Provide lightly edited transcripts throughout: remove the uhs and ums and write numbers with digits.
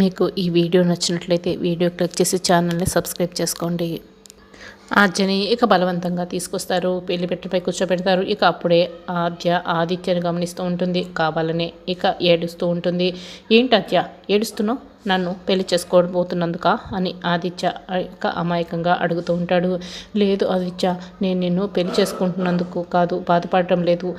మీకు ఈ వీడియో నచ్చినట్లయితే వీడియో క్లిక్ చేసి ఛానల్ని సబ్స్క్రైబ్ చేసుకోండి. ఆద్యని ఇక బలవంతంగా తీసుకొస్తారు. పెళ్లి పెట్టెపై కూర్చోబెడతారు. ఇక అప్పుడే ఆదిత్యని గమనిస్తూ ఉంటుంది. కావాలనే ఇక ఏడుస్తూ ఉంటుంది. ఏంటి ఆద్య ఏడుస్తున్నావు? నన్ను పెళ్లి చేసుకోబోతున్నందుక అని ఆదిత్య ఇక అమాయకంగా అడుగుతూ ఉంటాడు. లేదు ఆదిత్య, నేను నిన్ను పెళ్లి చేసుకుంటున్నందుకు కాదు, బాధపడటం లేదు.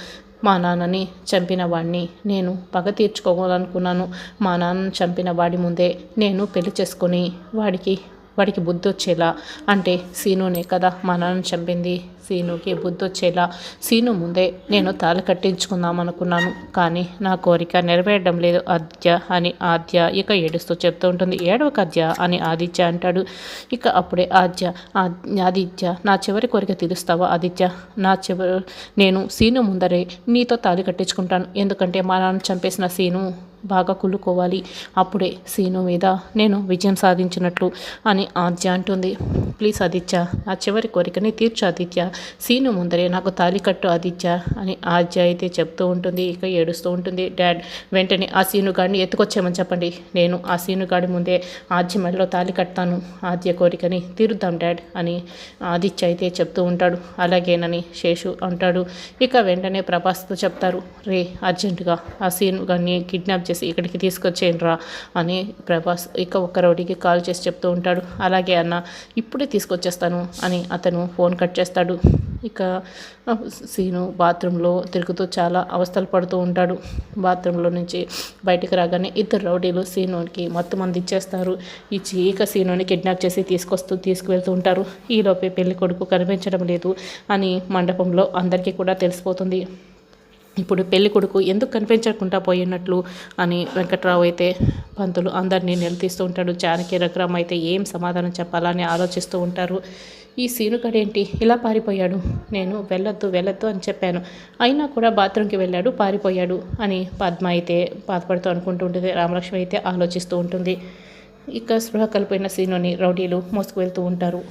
మా నాన్నని చంపిన వాడిని నేను పగ తీర్చుకోవాలనుకున్నాను. మా నాన్నని చంపిన వాడి ముందే నేను పెళ్లి చేసుకొని వాడికి బుద్ధి వచ్చేలా, అంటే సీనునే కదా మా నాన్న చంపింది, సీనుకి బుద్ధి వచ్చేలా సీను ముందే నేను తాళి కట్టించుకుందాం అనుకున్నాను. కానీ నా కోరిక నెరవేరడం లేదు ఆదిత్య అని ఆద్య ఇక ఏడుస్తూ చెప్తూ ఉంటుంది. ఏడవక ఆద్య అని ఆదిత్య అంటాడు. ఇక అప్పుడే ఆదిత్య, నా చివరి కోరిక తీరుస్తావా ఆదిత్య? నేను సీను ముందరే నీతో తాళి కట్టించుకుంటాను. ఎందుకంటే మా నాన్న చంపేసిన సీను బాగా కుళ్ళుకోవాలి. అప్పుడే సీను మీద నేను విజయం సాధించినట్లు అని ఆద్య అంటుంది. ప్లీజ్ ఆదిత్య, నా చివరి కోరికని తీర్చు ఆదిత్య, సీను ముందరే నాకు తాళి కట్టు ఆదిత్య అని ఆద్య అయితే చెప్తూ ఉంటుంది. ఇక ఏడుస్తూ ఉంటుంది. డాడ్, వెంటనే ఆ సీను గాడిని ఎత్తుకొచ్చేయమని చెప్పండి. నేను ఆ సీను గాడి ముందే ఆద్య మెడలో తాళి కడతాను. ఆద్య కోరికని తీరుద్దాం డాడ్ అని ఆదిత్య అయితే చెప్తూ ఉంటాడు. అలాగేనని శేషు అంటాడు. ఇక వెంటనే ప్రభాస్తో చెప్తారు. రే, అర్జెంటుగా ఆ సీను గాడిని కిడ్నాప్ చేసి ఇక్కడికి తీసుకొచ్చేయండి రా అని ప్రభాస్ ఇక ఒక్క రౌడీకి కాల్ చేసి చెప్తూ ఉంటాడు. అలాగే అన్న, ఇప్పుడే తీసుకొచ్చేస్తాను అని అతను ఫోన్ కట్ చేస్తాడు. ఇక సీను బాత్రూంలో తిరుగుతూ చాలా అవస్థలు పడుతూ ఉంటాడు. బాత్రూంలో నుంచి బయటకు రాగానే ఇద్దరు రౌడీలు సీనుకి మొత్తం మంది ఇచ్చేస్తారు. ఇచ్చి ఇక సీనుని కిడ్నాప్ చేసి తీసుకువెళ్తూ ఉంటారు. ఈలోపే పెళ్లి కొడుకు కనిపించడం లేదు అని మండపంలో అందరికీ కూడా తెలిసిపోతుంది. ఇప్పుడు పెళ్లి కొడుకు ఎందుకు కనిపించకుండా పోయినట్లు అని వెంకట్రావు అయితే పంతులు అందరినీ నిలదీస్తూ ఉంటాడు. జానకి రఘురామ్ అయితే ఏం సమాధానం చెప్పాలని ఆలోచిస్తూ ఉంటారు. ఈ సీనుగాడేంటి ఇలా పారిపోయాడు? నేను వెళ్ళొద్దు అని చెప్పాను, అయినా కూడా బాత్రూమ్కి వెళ్ళాడు, పారిపోయాడు అని పద్మ అయితే బాధపడుతూ అనుకుంటూ ఉంటుంది. రామలక్ష్మి అయితే ఆలోచిస్తూ ఉంటుంది. ఇక స్పృహ కలిపోయిన సీనుని రౌడీలు మోసుకు వెళ్తూ ఉంటారు.